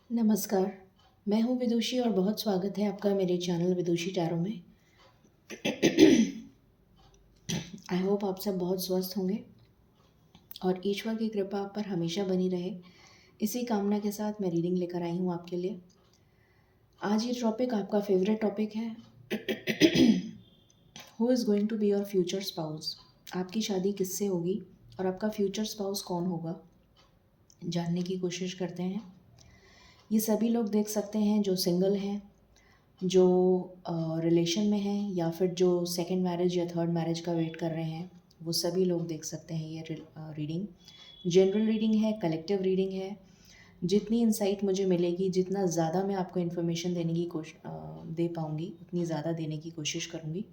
नमस्कार, मैं हूँ विदुषी और बहुत स्वागत है आपका मेरे चैनल विदुषी टैरो में। आई होप आप सब बहुत स्वस्थ होंगे और ईश्वर की कृपा आप पर हमेशा बनी रहे। इसी कामना के साथ मैं रीडिंग लेकर आई हूँ आपके लिए। आज ये टॉपिक आपका फेवरेट टॉपिक है। Who is going to be your future spouse. आपकी शादी किससे होगी और आपका फ्यूचर स्पाउस कौन होगा, जानने की कोशिश करते हैं। ये सभी लोग देख सकते हैं जो सिंगल हैं, जो रिलेशन में हैं, या फिर जो सेकंड मैरिज या थर्ड मैरिज का वेट कर रहे हैं, वो सभी लोग देख सकते हैं ये रीडिंग। जनरल रीडिंग है, कलेक्टिव रीडिंग है। जितनी इंसाइट मुझे मिलेगी, जितना ज़्यादा मैं आपको इन्फॉर्मेशन देने की दे पाऊँगी, उतनी ज़्यादा देने की कोशिश करूँगी।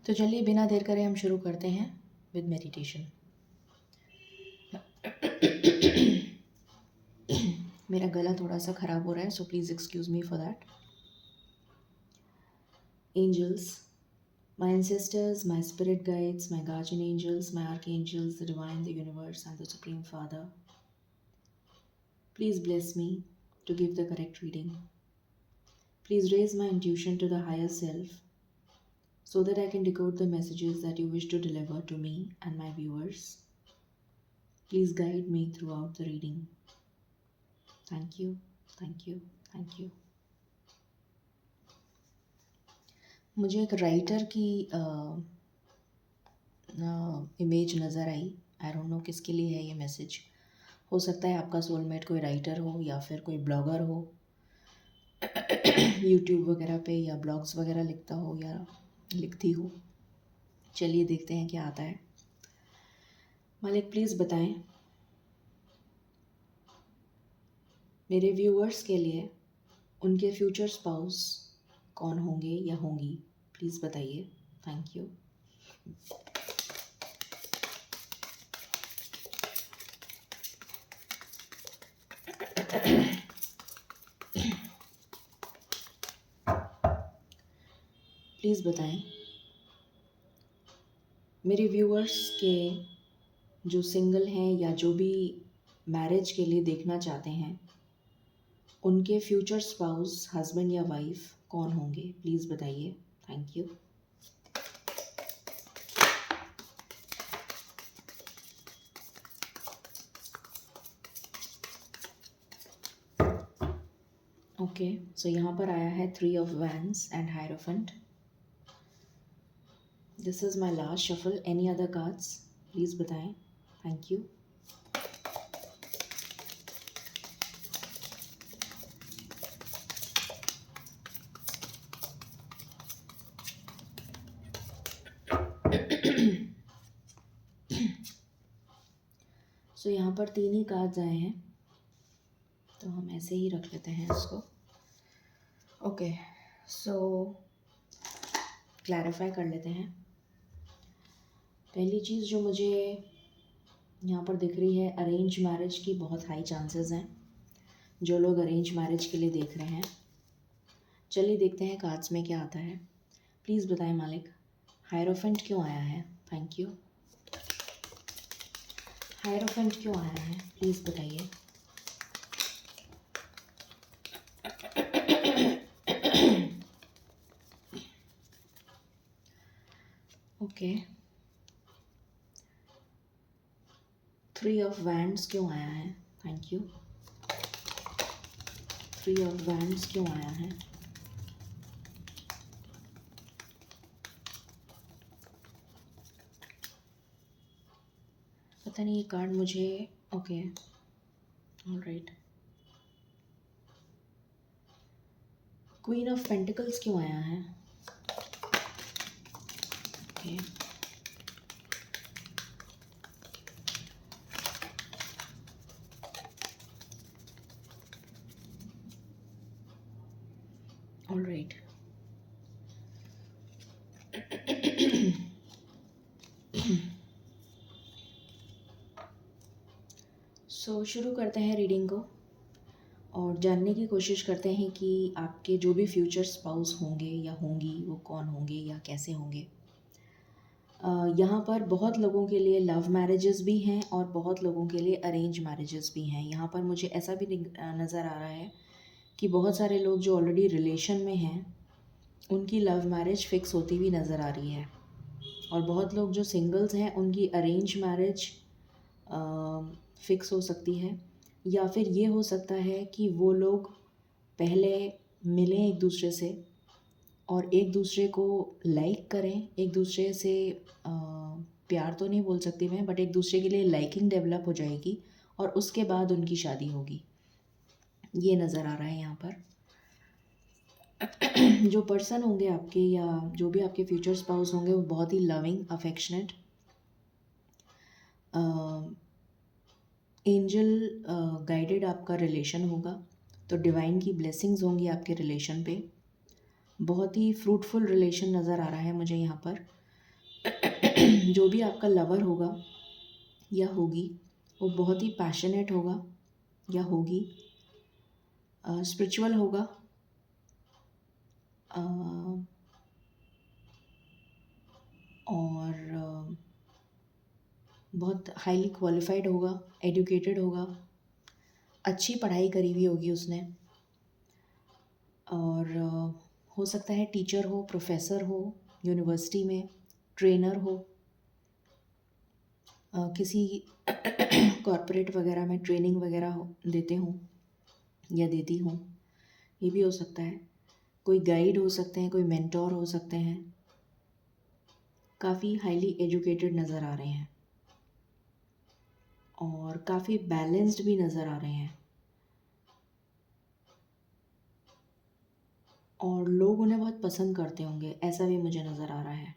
तो चलिए बिना देर करे हम शुरू करते हैं विद मेडिटेशन। मेरा गला थोड़ा सा ख़राब हो रहा है, so please excuse me for that. Angels, my ancestors, my spirit guides, my guardian angels, my archangels, the divine, the universe, and the Supreme Father, please bless me to give the correct reading. Please raise my intuition to the higher self so that I can decode the messages that you wish to deliver to me and my viewers. Please guide me throughout the reading. Thank you, thank you, thank you. मुझे एक writer की image नज़र आई। I don't know किसके लिए है ये message. हो सकता है आपका सोलमेट कोई राइटर हो या फिर कोई ब्लॉगर हो, यूट्यूब वगैरह पे या ब्लॉग्स वगैरह लिखता हो या लिखती हो। चलिए देखते हैं क्या आता है। मालिक प्लीज़ बताएं मेरे व्यूअर्स के लिए उनके फ्यूचर स्पाउस कौन होंगे या होंगी। प्लीज़ बताइए। Thank you. प्लीज़ बताएं मेरे व्यूअर्स के जो सिंगल हैं या जो भी मैरिज के लिए देखना चाहते हैं, उनके फ्यूचर स्पाउस हस्बैंड या वाइफ कौन होंगे। प्लीज़ बताइए। Thank you. ओके, सो यहाँ पर आया है 3 of Wands and hierophant. This is my last shuffle. Any other cards please बताएं। Thank you. सो यहाँ पर 3 ही कार्ड्स आए हैं, तो हम ऐसे ही रख लेते हैं इसको। ओके, सो क्लैरिफाई कर लेते हैं। पहली चीज़ जो मुझे यहाँ पर दिख रही है, अरेंज मैरिज की बहुत हाई चांसेस हैं। जो लोग अरेंज मैरिज के लिए देख रहे हैं, चलिए देखते हैं कार्ड्स में क्या आता है। प्लीज़ बताएं मालिक, हायरोफेंट क्यों आया है। Thank you. हायरोफेंट क्यों आया है, प्लीज़ बताइए। ओके, 3 of Wands क्यों आया है। Thank you. 3 of Wands क्यों आया है। पता नहीं ये कार्ड मुझे। Okay, alright. Queen of pentacles क्यों आया है। Okay, alright. सो शुरू करते हैं रीडिंग को और जानने की कोशिश करते हैं कि आपके जो भी फ्यूचर स्पाउस होंगे या होंगी वो कौन होंगे या कैसे होंगे। यहाँ पर बहुत लोगों के लिए लव मैरिजेस भी हैं और बहुत लोगों के लिए अरेंज मैरिजेस भी हैं। यहाँ पर मुझे ऐसा भी नज़र आ रहा है कि बहुत सारे लोग जो ऑलरेडी रिलेशन में हैं उनकी लव मैरिज फ़िक्स होती हुई नज़र आ रही है, और बहुत लोग जो सिंगल्स हैं उनकी अरेंज मैरिज फ़िक्स हो सकती है। या फिर ये हो सकता है कि वो लोग पहले मिलें एक दूसरे से और एक दूसरे को लाइक करें, एक दूसरे से प्यार तो नहीं बोल सकती मैं, बट एक दूसरे के लिए लाइकिंग डेवलप हो जाएगी और उसके बाद उनकी शादी होगी। ये नज़र आ रहा है यहाँ पर। जो पर्सन होंगे आपके या जो भी आपके फ्यूचर स्पाउस होंगे वो बहुत ही लविंग, अफेक्शनेट, एंजल गाइडेड आपका रिलेशन होगा। तो डिवाइन की ब्लेसिंग्स होंगी आपके रिलेशन पे। बहुत ही फ्रूटफुल रिलेशन नज़र आ रहा है मुझे यहाँ पर। जो भी आपका लवर होगा या होगी वो बहुत ही पैशनेट होगा या होगी, स्पिरिचुअल होगा, और बहुत हाईली क्वालिफाइड होगा, एजुकेटेड होगा, अच्छी पढ़ाई करी हुई होगी उसने, और हो सकता है टीचर हो, प्रोफेसर हो, यूनिवर्सिटी में ट्रेनर हो, किसी कॉरपोरेट वगैरह में ट्रेनिंग वगैरह देते हों या देती हों, ये भी हो सकता है। कोई गाइड हो सकते हैं, कोई मेंटोर हो सकते हैं। काफ़ी हाईली एजुकेटेड नज़र आ रहे हैं और काफ़ी बैलेंस्ड भी नज़र आ रहे हैं, और लोग उन्हें बहुत पसंद करते होंगे, ऐसा भी मुझे नज़र आ रहा है।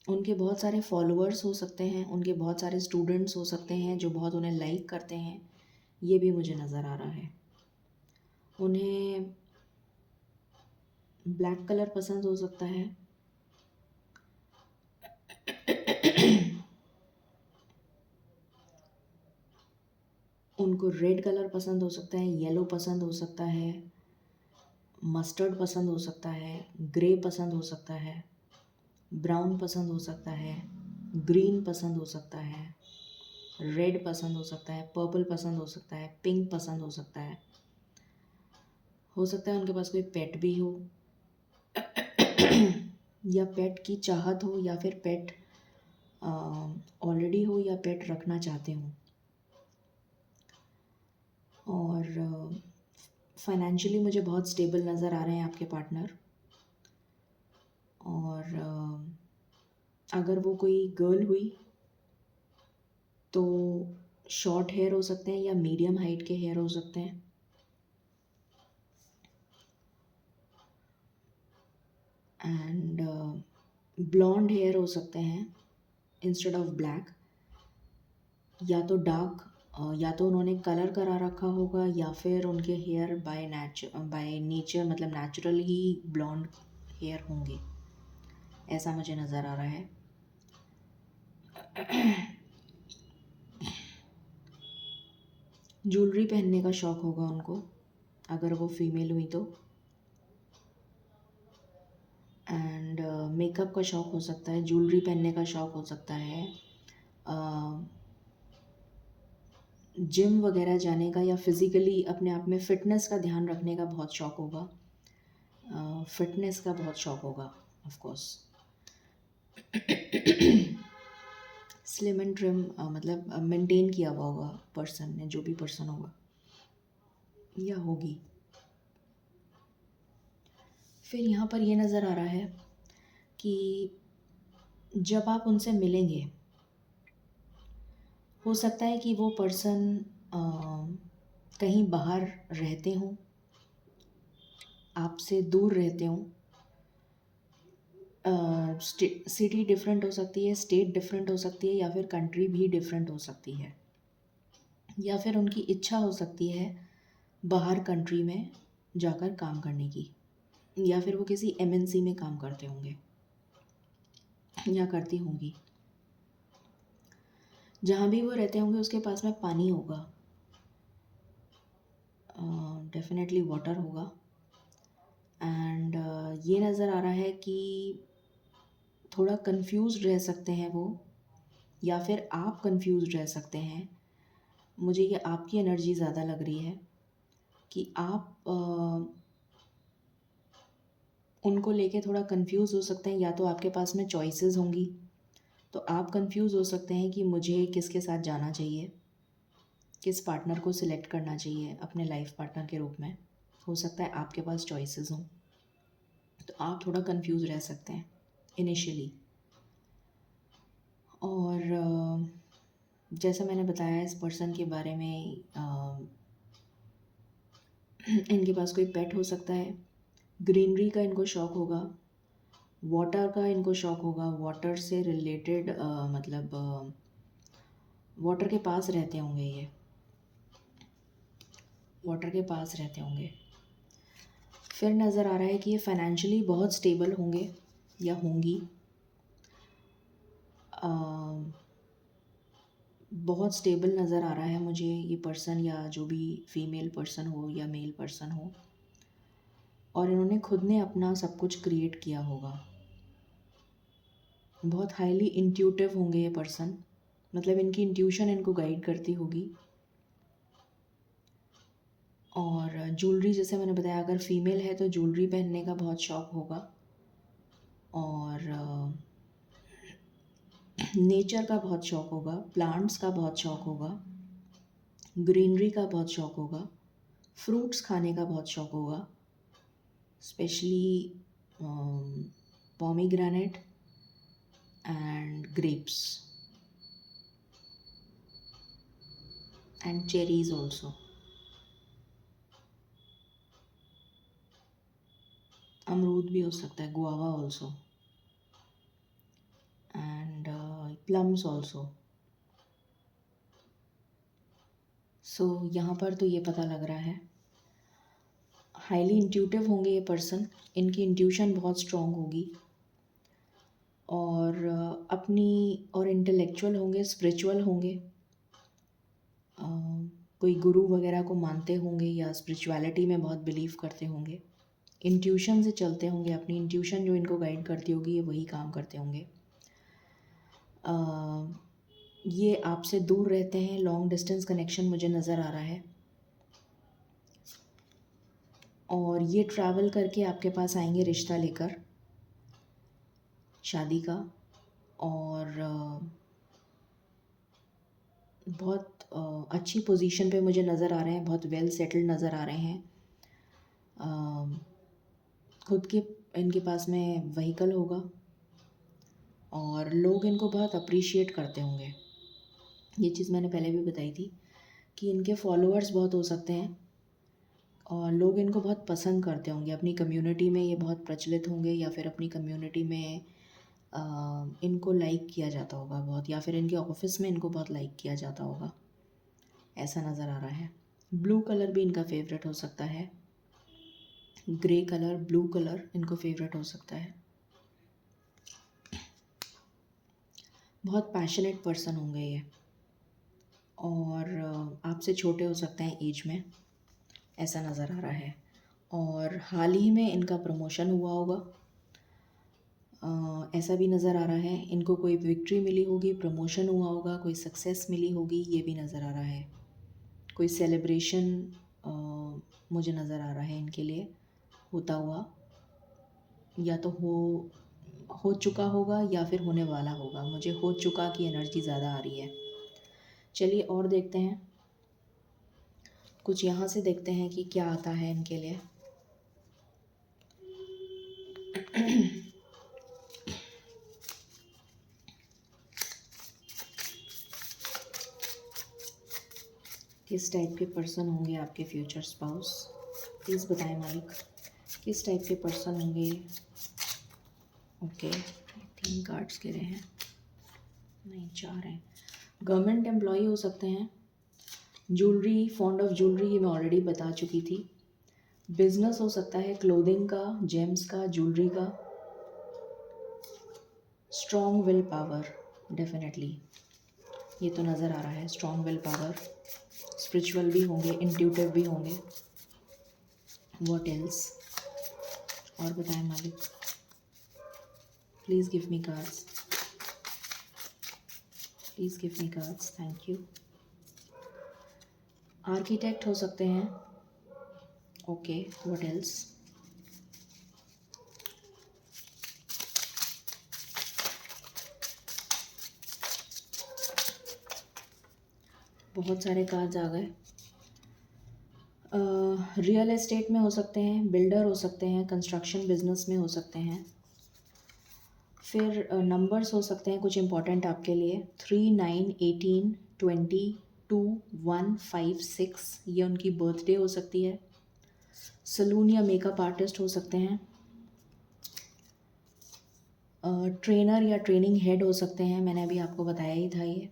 उनके बहुत सारे फॉलोअर्स हो सकते हैं, उनके बहुत सारे स्टूडेंट्स हो सकते हैं जो बहुत उन्हें लाइक करते हैं, ये भी मुझे नज़र आ रहा है। उन्हें ब्लैक कलर पसंद हो सकता है, उनको रेड कलर पसंद हो सकता है, येलो पसंद हो सकता है, मस्टर्ड पसंद हो सकता है, ग्रे पसंद हो सकता है, ब्राउन पसंद हो सकता है, ग्रीन पसंद हो सकता है, रेड पसंद हो सकता है, पर्पल पसंद हो सकता है, पिंक पसंद हो सकता है। हो सकता है उनके पास कोई पेट भी हो या पेट की चाहत हो, या फिर पेट ऑलरेडी हो, या पेट रखना चाहते हो। और फाइनेंशियली मुझे बहुत स्टेबल नज़र आ रहे हैं आपके पार्टनर। और अगर वो कोई गर्ल हुई तो शॉर्ट हेयर हो सकते हैं या मीडियम हाइट के हेयर हो सकते हैं, एंड ब्लॉन्ड हेयर हो सकते हैं इंस्टेड ऑफ ब्लैक, या तो डार्क, या तो उन्होंने कलर करा रखा होगा या फिर उनके हेयर बाय नेचर मतलब नेचुरल ही ब्लॉन्ड हेयर होंगे, ऐसा मुझे नज़र आ रहा है। ज्वेलरी पहनने का शौक़ होगा उनको अगर वो फीमेल हुई तो, एंड मेकअप का शौक़ हो सकता है, ज्वेलरी पहनने का शौक़ हो सकता है, जिम वगैरह जाने का या फिज़िकली अपने आप में फ़िटनेस का ध्यान रखने का बहुत शौक़ होगा, फ़िटनेस का बहुत शौक़ होगा of course. Slim and trim मतलब मेंटेन किया हुआ होगा पर्सन ने, जो भी पर्सन होगा या होगी। फिर यहाँ पर ये नज़र आ रहा है कि जब आप उनसे मिलेंगे हो सकता है कि वो पर्सन कहीं बाहर रहते हों, आपसे दूर रहते हों, सिटी डिफरेंट हो सकती है, स्टेट डिफरेंट हो सकती है, या फिर कंट्री भी डिफरेंट हो सकती है, या फिर उनकी इच्छा हो सकती है बाहर कंट्री में जाकर काम करने की, या फिर वो किसी एमएनसी में काम करते होंगे या करती होंगी। जहाँ भी वो रहते होंगे उसके पास में पानी होगा, डेफिनेटली वाटर होगा, एंड ये नज़र आ रहा है कि थोड़ा कंफ्यूज्ड रह सकते हैं वो, या फिर आप कंफ्यूज्ड रह सकते हैं। मुझे ये आपकी एनर्जी ज़्यादा लग रही है कि आप उनको लेके थोड़ा कंफ्यूज हो सकते हैं, या तो आपके पास में चॉइसेस होंगी, तो आप कंफ्यूज हो सकते हैं कि मुझे किसके साथ जाना चाहिए, किस पार्टनर को सिलेक्ट करना चाहिए अपने लाइफ पार्टनर के रूप में। हो सकता है आपके पास चॉइसेस हों, तो आप थोड़ा कंफ्यूज रह सकते हैं इनिशियली। और जैसा मैंने बताया इस पर्सन के बारे में, इनके पास कोई पेट हो सकता है, ग्रीनरी का इनको शौक होगा, वाटर का इनको शौक होगा, वाटर से रिलेटेड मतलब वाटर के पास रहते होंगे, ये वाटर के पास रहते होंगे। फिर नज़र आ रहा है कि ये फाइनेंशियली बहुत स्टेबल होंगे या होंगी, बहुत स्टेबल नज़र आ रहा है मुझे ये पर्सन, या जो भी फीमेल पर्सन हो या मेल पर्सन हो, और इन्होंने खुद ने अपना सब कुछ क्रिएट किया होगा। बहुत हाईली इंट्यूटिव होंगे ये पर्सन, मतलब इनकी इंट्यूशन इनको गाइड करती होगी। और ज्वेलरी, जैसे मैंने बताया, अगर फीमेल है तो ज्वेलरी पहनने का बहुत शौक़ होगा, और नेचर का बहुत शौक़ होगा, प्लांट्स का बहुत शौक़ होगा, ग्रीनरी का बहुत शौक़ होगा, फ्रूट्स खाने का बहुत शौक़ होगा, specially pomegranate and grapes and cherries also. अमरूद भी हो सकता है, guava also, and plums also. So यहाँ पर तो ये पता लग रहा है हाईली इंट्यूटिव होंगे ये पर्सन, इनकी इंट्यूशन बहुत स्ट्रॉन्ग होगी, और अपनी और इंटेलेक्चुअल होंगे, स्पिरिचुअल होंगे, कोई गुरु वगैरह को मानते होंगे या स्पिरिचुअलिटी में बहुत बिलीव करते होंगे, इंट्यूशन से चलते होंगे, अपनी इंट्यूशन जो इनको गाइड करती होगी ये वही काम करते होंगे। ये आपसे दूर रहते हैं, लॉन्ग डिस्टेंस कनेक्शन मुझे नज़र आ रहा है, और ये ट्रैवल करके आपके पास आएंगे रिश्ता लेकर, शादी का, और बहुत अच्छी पोजीशन पे मुझे नज़र आ रहे हैं, बहुत वेल सेटल्ड नज़र आ रहे हैं। खुद के इनके पास में व्हीकल होगा, और लोग इनको बहुत अप्रिशिएट करते होंगे। ये चीज़ मैंने पहले भी बताई थी कि इनके फॉलोअर्स बहुत हो सकते हैं, और लोग इनको बहुत पसंद करते होंगे। अपनी कम्युनिटी में ये बहुत प्रचलित होंगे, या फिर अपनी कम्युनिटी में इनको लाइक किया जाता होगा बहुत, या फिर इनके ऑफिस में इनको बहुत लाइक किया जाता होगा, ऐसा नज़र आ रहा है। ब्लू कलर भी इनका फेवरेट हो सकता है, ग्रे कलर, ब्लू कलर इनको फेवरेट हो सकता है। बहुत पैशनेट पर्सन होंगे ये, और आपसे छोटे हो सकते हैं एज में, ऐसा नज़र आ रहा है। और हाल ही में इनका प्रमोशन हुआ होगा, ऐसा भी नज़र आ रहा है। इनको कोई विक्ट्री मिली होगी, प्रमोशन हुआ होगा, कोई सक्सेस मिली होगी, ये भी नज़र आ रहा है। कोई सेलिब्रेशन मुझे नज़र आ रहा है इनके लिए होता हुआ, या तो हो चुका होगा या फिर होने वाला होगा। मुझे हो चुका की एनर्जी ज़्यादा आ रही है। चलिए और देखते हैं, कुछ यहाँ से देखते हैं कि क्या आता है इनके लिए। किस टाइप के पर्सन होंगे आपके फ्यूचर स्पाउस, प्लीज़ बताएं मालिक, किस टाइप के पर्सन होंगे। ओके, 3 कार्ड्स गिरे हैं, नहीं 4 हैं। गवर्नमेंट एम्प्लॉई हो सकते हैं, ज्वेलरी, फॉन्ड ऑफ ज्वेलरी, ये मैं ऑलरेडी बता चुकी थी। बिजनेस हो सकता है, क्लोथिंग का, जेम्स का, ज्वेलरी का। स्ट्रॉन्ग विल पावर, डेफिनेटली ये तो नज़र आ रहा है, स्ट्रॉन्ग विल पावर। स्पिरिचुअल भी होंगे, इंट्यूटिव भी होंगे। व्हाट एल्स, और बताएं मालिक। Please give me cards, please give me cards, thank you. Architect हो सकते हैं, ओके, व्हाट एल्स? बहुत सारे कार्ड्स आ गए। रियल एस्टेट में हो सकते हैं, बिल्डर हो सकते हैं, कंस्ट्रक्शन बिजनेस में हो सकते हैं। फिर नंबर्स हो सकते हैं कुछ इंपॉर्टेंट आपके लिए, 3, 9, 18, 20, 2, 1, 5, 6, ये उनकी बर्थडे हो सकती है। सलून या मेकअप आर्टिस्ट हो सकते हैं। ट्रेनर या ट्रेनिंग हेड हो सकते हैं, मैंने अभी आपको बताया ही था ये।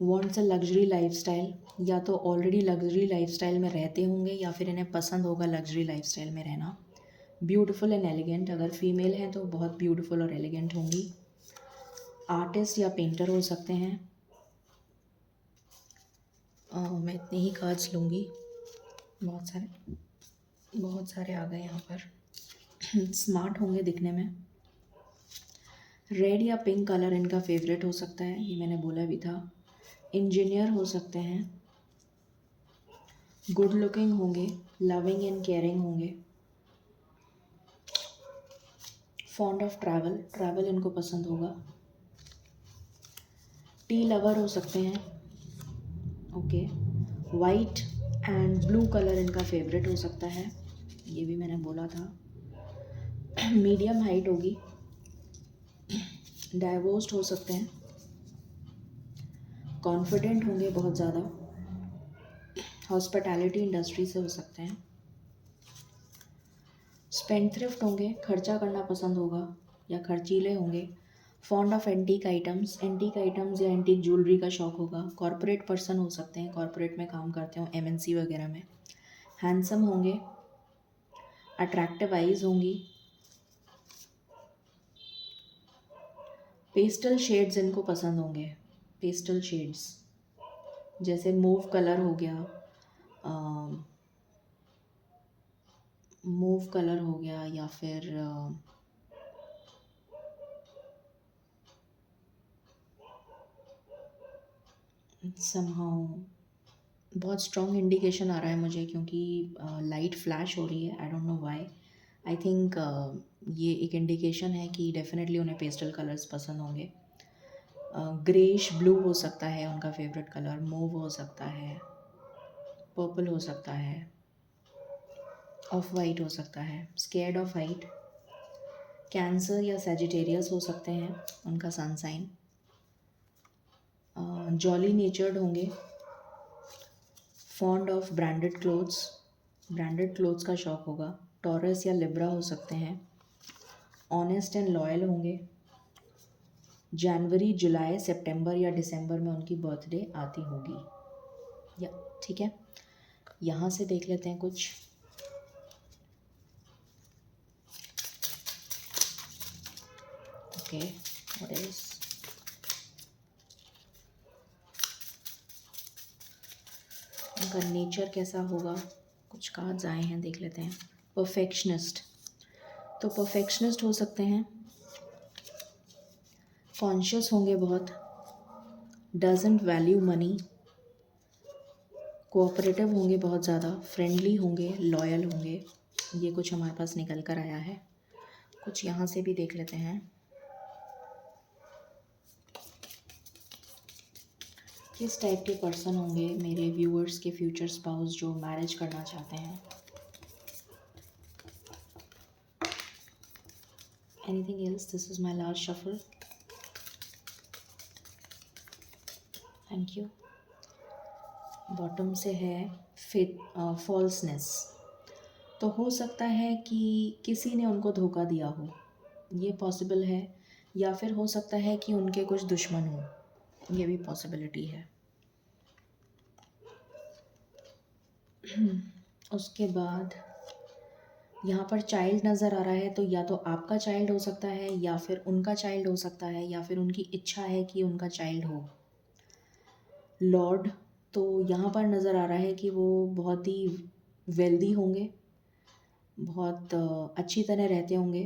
वॉन्ट्स अ लग्जरी लाइफस्टाइल, या तो ऑलरेडी लग्जरी लाइफस्टाइल में रहते होंगे या फिर इन्हें पसंद होगा लग्जरी लाइफस्टाइल में रहना। ब्यूटीफुल एंड एलिगेंट, अगर फीमेल हैं तो बहुत ब्यूटीफुल और एलिगेंट होंगी। आर्टिस्ट या पेंटर हो सकते हैं। मैं इतने ही कार्ड्स लूँगी, बहुत सारे आ गए यहाँ पर। स्मार्ट होंगे दिखने में। रेड या पिंक कलर इनका फेवरेट हो सकता है, ये मैंने बोला भी था। इंजीनियर हो सकते हैं। गुड लुकिंग होंगे, लविंग एंड केयरिंग होंगे। फॉन्ड ऑफ ट्रैवल, ट्रैवल इनको पसंद होगा। टी लवर हो सकते हैं, okay. White and blue colour इनका फेवरेट हो सकता है, ये भी मैंने बोला था। मीडियम हाइट होगी। डाइवोर्स्ड हो सकते हैं। कॉन्फिडेंट होंगे बहुत ज़्यादा। हॉस्पिटैलिटी इंडस्ट्री से हो सकते हैं। स्पेंडथ्रिफ्ट होंगे, खर्चा करना पसंद होगा या खर्चीले होंगे। Fond of antique items, antique items या एंटीक ज्वेलरी का शौक होगा। कॉरपोरेट पर्सन हो सकते हैं, कॉरपोरेट में काम करते हो, एमएनसी वगैरह में। हैंडसम होंगे। अट्रैक्टिव आइज़ होंगी। पेस्टल शेड्स इनको पसंद होंगे, पेस्टल शेड्स जैसे मूव कलर हो गया, मूव कलर हो गया या फिर समहाउ बहुत स्ट्रॉन्ग इंडिकेशन आ रहा है मुझे, क्योंकि लाइट फ्लैश हो रही है, I don't know why. I think ये एक इंडिकेशन है कि डेफिनेटली उन्हें पेस्टल कलर्स पसंद होंगे। ग्रेश ब्लू हो सकता है उनका फेवरेट कलर। मूव हो सकता है, पर्पल हो सकता है, ऑफ वाइट हो सकता है, स्केर्ड ऑफ वाइट। कैंसर या सेजिटेरियस हो सकते हैं, उनका सन साइन। जॉली नेचर्ड होंगे। Fond of branded clothes, branded clothes का शौक होगा। टॉरस या लिब्रा हो सकते हैं। ऑनेस्ट एंड लॉयल होंगे। जनवरी, जुलाई, सितंबर या दिसंबर में उनकी बर्थडे आती होगी। या ठीक है, यहाँ से देख लेते हैं कुछ। ओके, व्हाट इज, उनका नेचर कैसा होगा, कुछ कार्ड्स आए हैं, देख लेते हैं। परफेक्शनिस्ट, तो परफेक्शनिस्ट हो सकते हैं। कॉन्शियस होंगे बहुत। Doesn't value money. कोऑपरेटिव होंगे बहुत ज़्यादा। फ्रेंडली होंगे, लॉयल होंगे। ये कुछ हमारे पास निकल कर आया है, कुछ यहाँ से भी देख लेते हैं। किस टाइप के पर्सन होंगे मेरे व्यूअर्स के फ्यूचर स्पाउस जो मैरिज करना चाहते हैं। Anything else? This is my last shuffle, thank you. Bottom से है फॉल्सनेस, तो हो सकता है कि किसी ने उनको धोखा दिया हो, ये पॉसिबल है। या फिर हो सकता है कि उनके कुछ दुश्मन हो, ये भी पॉसिबिलिटी है। उसके बाद यहाँ पर चाइल्ड नज़र आ रहा है, तो या तो आपका चाइल्ड हो सकता है या फिर उनका चाइल्ड हो सकता है, या फिर उनकी इच्छा है कि उनका चाइल्ड हो। लॉर्ड, तो यहाँ पर नज़र आ रहा है कि वो बहुत ही वेल्दी होंगे, बहुत अच्छी तरह रहते होंगे,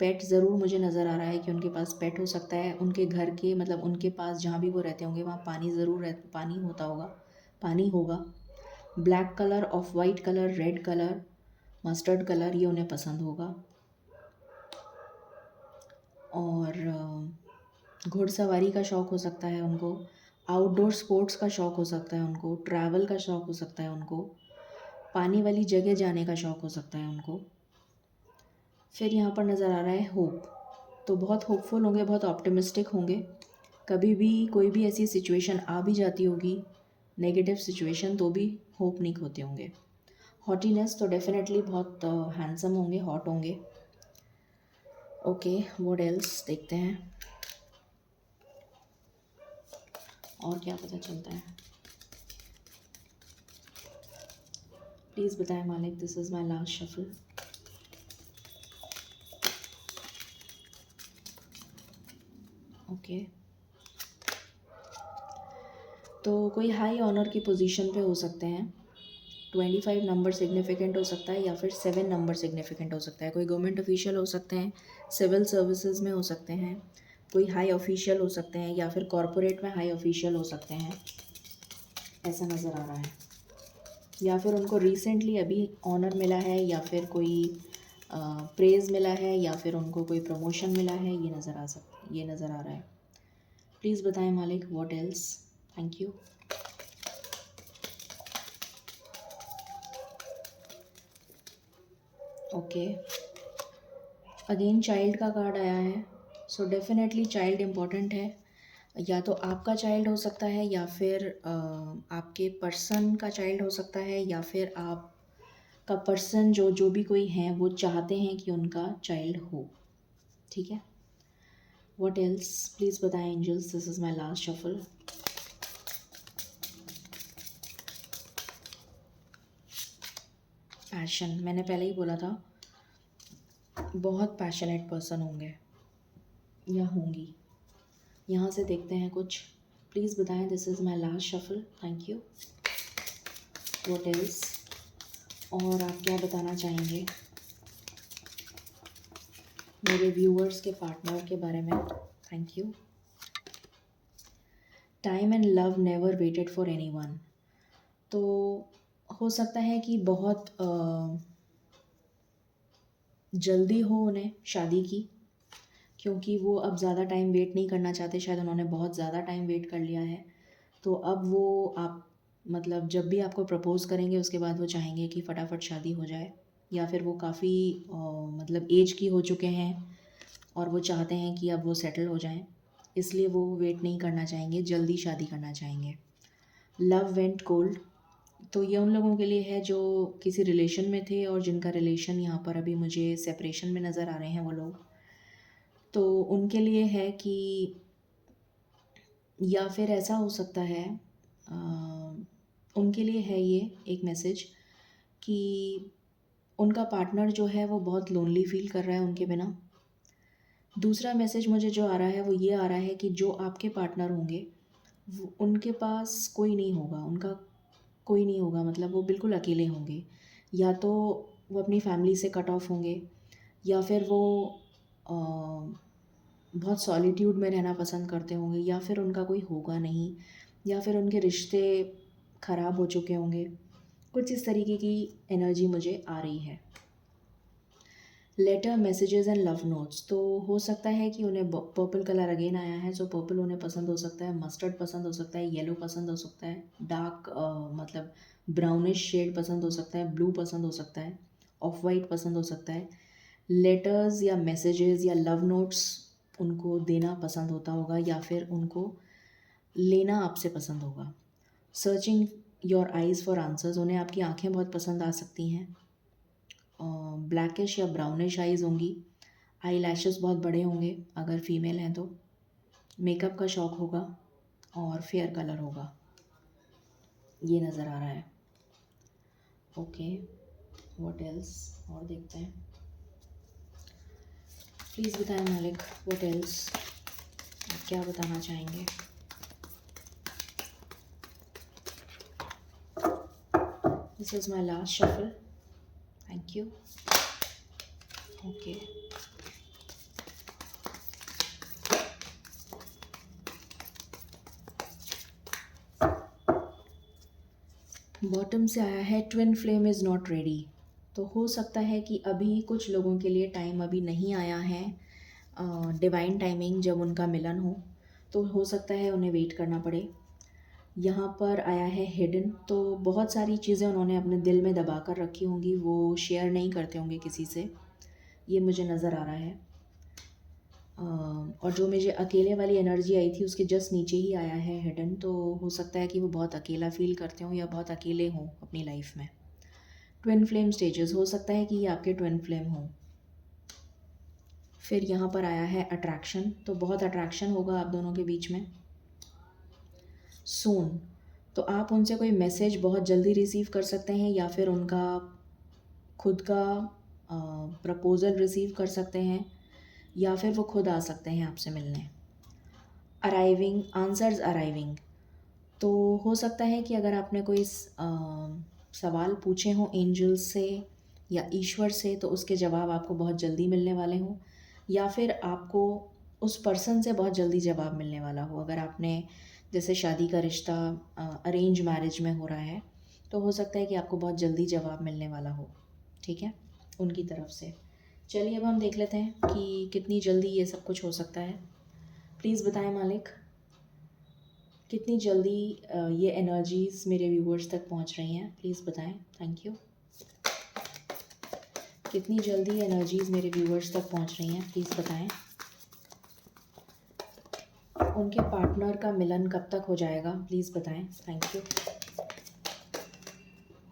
पेट ज़रूर मुझे नज़र आ रहा है कि उनके पास पेट हो सकता है। उनके घर के मतलब उनके पास जहाँ भी वो रहते होंगे वहाँ पानी ज़रूर पानी होता होगा, पानी होगा। Black colour, of white colour, red colour, mustard colour ये उन्हें पसंद होगा। और घुड़सवारी का शौक़ हो सकता है उनको, आउटडोर स्पोर्ट्स का शौक़ हो सकता है उनको, ट्रैवल का शौक़ हो सकता है उनको, पानी वाली जगह जाने का शौक़ हो सकता है उनको। फिर यहाँ पर नज़र आ रहा है होप, तो बहुत होपफुल होंगे, बहुत ऑप्टिमिस्टिक होंगे। कभी भी कोई भी ऐसी सिचुएशन आ भी जाती होगी, नेगेटिव सिचुएशन, तो भी होप नहीं खोते होंगे। हॉटीनेस, तो डेफिनेटली बहुत हैंडसम होंगे, हॉट होंगे। ओके, व्हाट एल्स देखते हैं और क्या पता चलता है। प्लीज़ बताएं मालिक, this is my last shuffle. Okay, तो कोई हाई ऑनर की पोजीशन पे हो सकते हैं। 25 नंबर सिग्निफिकेंट हो सकता है या फिर 7 नंबर सिग्निफिकेंट हो सकता है। कोई गवर्नमेंट ऑफिशियल हो सकते हैं, सिविल सर्विसेज में हो सकते हैं, कोई हाई ऑफिशियल हो सकते हैं या फिर कॉरपोरेट में हाई ऑफिशियल हो सकते हैं, ऐसा नज़र आ रहा है। या फिर उनको रिसेंटली अभी ऑनर मिला है या फिर कोई प्रेज़ मिला है या फिर उनको कोई प्रमोशन मिला है, ये नज़र आ रहा है। प्लीज़ बताएं मालिक, what else. Thank you. Okay, again child का कार्ड आया है। सो डेफिनेटली चाइल्ड इम्पॉर्टेंट है। या तो आपका चाइल्ड हो सकता है या फिर आपके पर्सन का चाइल्ड हो सकता है या फिर आपका पर्सन जो भी कोई है वो चाहते हैं कि उनका चाइल्ड हो। ठीक है, व्हाट एल्स प्लीज़ बताएं angels, this is my last shuffle. Passion, मैंने पहले ही बोला था, बहुत पैशनेट पर्सन होंगे या होंगी। यहाँ से देखते हैं कुछ, प्लीज़ बताएं, this is my last shuffle. Thank you. What else, और आप क्या बताना चाहेंगे मेरे व्यूअर्स के पार्टनर के बारे में। Thank you. Time and love never waited for anyone, तो हो सकता है कि बहुत जल्दी हो उन्हें शादी की, क्योंकि वो अब ज़्यादा टाइम वेट नहीं करना चाहते। शायद उन्होंने बहुत ज़्यादा टाइम वेट कर लिया है, तो अब वो आप मतलब जब भी आपको प्रपोज़ करेंगे उसके बाद वो चाहेंगे कि फटाफट शादी हो जाए। या फिर वो काफ़ी मतलब एज की हो चुके हैं और वो चाहते हैं कि अब वो सेटल हो जाएं, इसलिए वो वेट नहीं करना चाहेंगे, जल्दी शादी करना चाहेंगे। लव वेंट कोल्ड, तो ये उन लोगों के लिए है जो किसी रिलेशन में थे और जिनका रिलेशन यहाँ पर अभी मुझे सेपरेशन में नज़र आ रहे हैं वो लोग। तो उनके लिए है कि, या फिर ऐसा हो सकता है उनके लिए है ये एक मैसेज कि उनका पार्टनर जो है वो बहुत लोनली फील कर रहा है उनके बिना। दूसरा मैसेज मुझे जो आ रहा है वो ये आ रहा है कि जो आपके पार्टनर होंगे वो उनके पास कोई नहीं होगा, उनका कोई नहीं होगा, मतलब वो बिल्कुल अकेले होंगे। या तो वो अपनी फैमिली से कट ऑफ होंगे या फिर वो अ, बहुत सॉलिट्यूड में रहना पसंद करते होंगे या फिर उनका कोई होगा नहीं या फिर उनके रिश्ते ख़राब हो चुके होंगे। कुछ इस तरीके की एनर्जी मुझे आ रही है। Letter, messages and love notes, तो हो सकता है कि उन्हें पर्पल कलर अगेन आया है, सो पर्पल उन्हें पसंद हो सकता है, मस्टर्ड पसंद हो सकता है, येलो पसंद हो सकता है, डार्क मतलब ब्राउनिश शेड पसंद हो सकता है, ब्लू पसंद हो सकता है, ऑफ वाइट पसंद हो सकता है। लेटर्स या मैसेजेस या लव नोट्स उनको देना पसंद होता होगा या फिर उनको लेना आपसे पसंद होगा। Searching your eyes for answers, उन्हें आपकी आंखें बहुत पसंद आ सकती हैं। ब्लैकिश या ब्राउनिश आइज़ होंगी। आई लैशेस बहुत बड़े होंगे अगर फीमेल हैं तो। मेकअप का शौक़ होगा और फेयर कलर होगा, ये नज़र आ रहा है। ओके, व्हाट एल्स, और देखते हैं। प्लीज़ बताएं मालिक, व्हाट एल्स, आप क्या बताना चाहेंगे। This is my last shuffle. Thank you. Okay, bottom से आया है twin flame is not ready. तो हो सकता है कि अभी कुछ लोगों के लिए टाइम अभी नहीं आया है, डिवाइन टाइमिंग जब उनका मिलन हो हो सकता है उन्हें वेट करना पड़े। यहाँ पर आया है हिडन, तो बहुत सारी चीज़ें उन्होंने अपने दिल में दबा कर रखी होंगी, वो शेयर नहीं करते होंगे किसी से, ये मुझे नज़र आ रहा है। और जो मुझे अकेले वाली एनर्जी आई थी उसके जस्ट नीचे ही आया है हिडन, तो हो सकता है कि वो बहुत अकेला फील करते हों या बहुत अकेले हों अपनी लाइफ में। ट्विन फ्लेम स्टेजेस, हो सकता है कि ये आपके ट्विन फ्लेम हों। फिर यहाँ पर आया है अट्रैक्शन, तो बहुत अट्रैक्शन होगा आप दोनों के बीच में। सून, तो आप उनसे कोई मैसेज बहुत जल्दी रिसीव कर सकते हैं या फिर उनका खुद का प्रपोज़ल रिसीव कर सकते हैं या फिर वो खुद आ सकते हैं आपसे मिलने। अराइविंग, आंसर्स अराइविंग, तो हो सकता है कि अगर आपने कोई सवाल पूछे हों एंजल्स से या ईश्वर से तो उसके जवाब आपको बहुत जल्दी मिलने वाले हों, या फिर आपको उस पर्सन से बहुत जल्दी जवाब मिलने वाला हो। अगर आपने जैसे शादी का रिश्ता अरेंज मैरिज में हो रहा है तो हो सकता है कि आपको बहुत जल्दी जवाब मिलने वाला हो, ठीक है, उनकी तरफ से। चलिए अब हम देख लेते हैं कि कितनी जल्दी ये सब कुछ हो सकता है। प्लीज़ बताएं मालिक, कितनी जल्दी ये एनर्जीज़ मेरे व्यूवर्स तक पहुंच रही हैं, प्लीज़ बताएं। Thank you. कितनी जल्दी एनर्जीज़ मेरे व्यूवर्स तक पहुंच रही हैं, प्लीज़ बताएं। उनके पार्टनर का मिलन कब तक हो जाएगा, प्लीज़ बताएं। Thank you.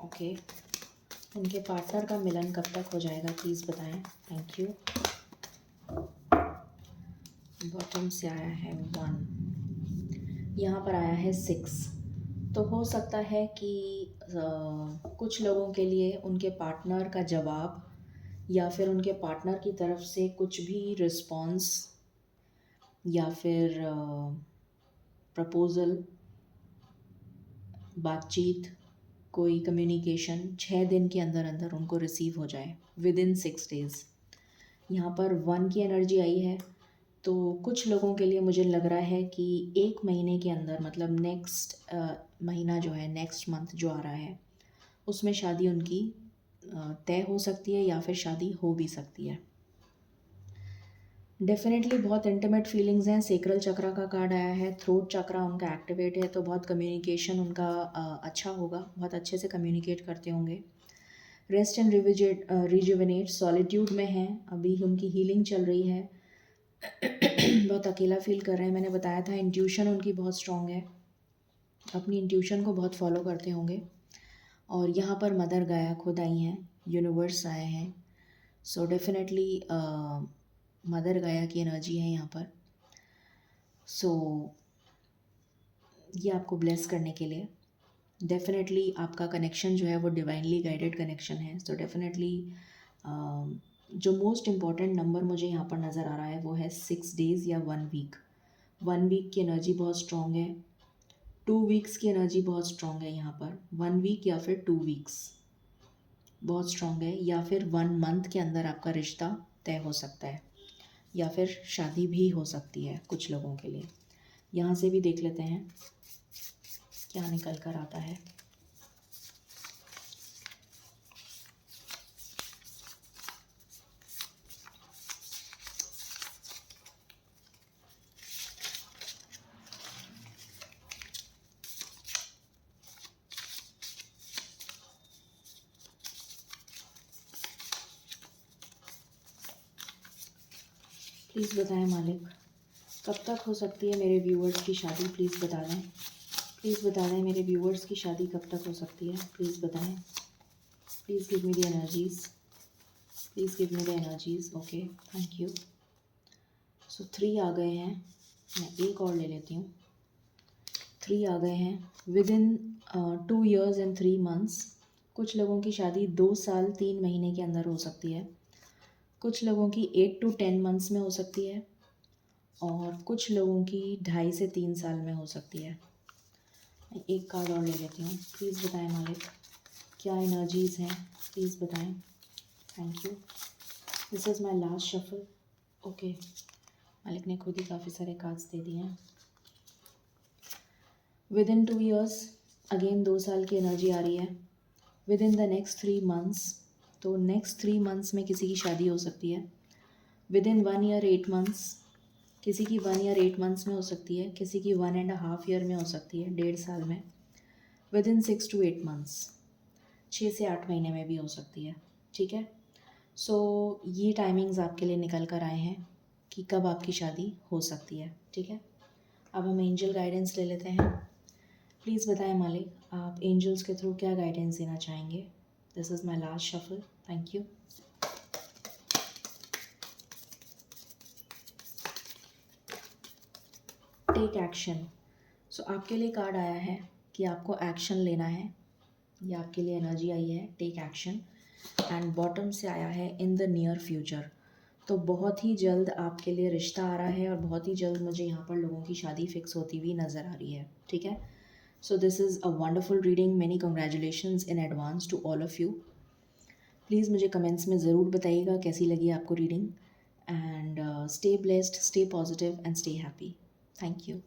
ओके, उनके पार्टनर का मिलन कब तक हो जाएगा, प्लीज़ बताएं। Thank you. बॉटम से आया है 1, यहाँ पर आया है 6। तो हो सकता है कि कुछ लोगों के लिए उनके पार्टनर का जवाब या फिर उनके पार्टनर की तरफ से कुछ भी रिस्पॉन्स या फिर प्रपोज़ल, बातचीत, कोई कम्युनिकेशन 6 दिन के अंदर अंदर उनको रिसीव हो जाए, विद इन 6 डेज़। यहाँ पर 1 की एनर्जी आई है, तो कुछ लोगों के लिए मुझे लग रहा है कि 1 महीने के अंदर, मतलब नेक्स्ट महीना जो है, नेक्स्ट मंथ जो आ रहा है, उसमें शादी उनकी तय हो सकती है या फिर शादी हो भी सकती है। डेफिनेटली बहुत इंटीमेट फीलिंग्स हैं। सेक्रल चक्रा का कार्ड आया है, थ्रोट चक्रा उनका एक्टिवेट है, तो बहुत कम्युनिकेशन उनका अच्छा होगा, बहुत अच्छे से कम्युनिकेट करते होंगे। रेस्ट एंड रिजुविनेट, सॉलिट्यूड में हैं अभी, उनकी हीलिंग चल रही है। बहुत अकेला फील कर रहे हैं, मैंने बताया था इंट्यूशन उनकी बहुत स्ट्रॉन्ग है, अपनी इंट्यूशन को बहुत फॉलो करते होंगे। और यहाँ पर मदर गाया खुद आई हैं, यूनिवर्स आए हैं, सो डेफिनेटली मदर गाया की एनर्जी है यहाँ पर। सो ये आपको ब्लेस करने के लिए, डेफिनेटली आपका कनेक्शन जो है वो डिवाइनली गाइडेड कनेक्शन है। सो डेफिनेटली जो मोस्ट इम्पॉर्टेंट नंबर मुझे यहाँ पर नज़र आ रहा है वो है 6 डेज़ या 1 वीक। 1 वीक की एनर्जी बहुत स्ट्रॉन्ग है, 2 वीक्स की एनर्जी बहुत स्ट्रॉन्ग है यहाँ पर। 1 वीक या फिर 2 वीक्स बहुत स्ट्रॉन्ग है, या फिर 1 मंथ के अंदर आपका रिश्ता तय हो सकता है या फिर शादी भी हो सकती है कुछ लोगों के लिए। यहाँ से भी देख लेते हैं क्या निकल कर आता है। प्लीज़ बताएं मालिक, कब तक हो सकती है मेरे व्यूअर्स की शादी, प्लीज़ बता दें। प्लीज़ बता दें मेरे व्यूअर्स की शादी कब तक हो सकती है, प्लीज़ बताएं। Please give me the energies, please give me the energies. Okay, thank you. So 3 आ गए हैं, मैं एक और ले लेती हूँ। 3 आ गए हैं, with in 2 years and 3 months। कुछ लोगों की शादी 2 साल 3 महीने के अंदर हो सकती है, कुछ लोगों की 8 to 10 months में हो सकती है, और कुछ लोगों की 2.5 से 3 साल में हो सकती है। मैं एक कार्ड और ले लेती हूँ, प्लीज़ बताएं मालिक क्या एनर्जीज़ हैं, प्लीज़ बताएं। Thank you. This is my last shuffle. Okay, मालिक ने खुद ही काफ़ी सारे कार्ड्स दे दिए हैं। विद इन 2 years अगेन 2 साल की एनर्जी आ रही है। With in the next 3 months, तो नेक्स्ट 3 मंथ्स में किसी की शादी हो सकती है। विद इन 1 ईयर 8 मंथ्स, किसी की 1 ईयर 8 मंथ्स में हो सकती है, किसी की 1.5 ईयर में हो सकती है, 1.5 साल में। विद इन 6 to 8 मंथ्स, 6 से 8 महीने में भी हो सकती है। ठीक है, सो ये टाइमिंग्स आपके लिए निकल कर आए हैं कि कब आपकी शादी हो सकती है। ठीक है, अब हम एंजल गाइडेंस ले लेते हैं। प्लीज़ बताएं मालिक, आप एंजल्स के थ्रू क्या गाइडेंस देना चाहेंगे। This is my last shuffle. Thank you. Take action. So आपके लिए कार्ड आया है कि आपको एक्शन लेना है। ये आपके लिए एनर्जी आई है, टेक एक्शन। एंड बॉटम से आया है इन द नियर फ्यूचर। तो बहुत ही जल्द आपके लिए रिश्ता आ रहा है और बहुत ही जल्द मुझे यहाँ पर लोगों की शादी फिक्स होती हुई नज़र आ रही है। ठीक है, so this is a wonderful reading. Many congratulations in advance to all of you. Please मुझे कमेंट्स में ज़रूर बताइएगा कैसी लगी आपको reading. And stay blessed, stay positive and stay happy. Thank you.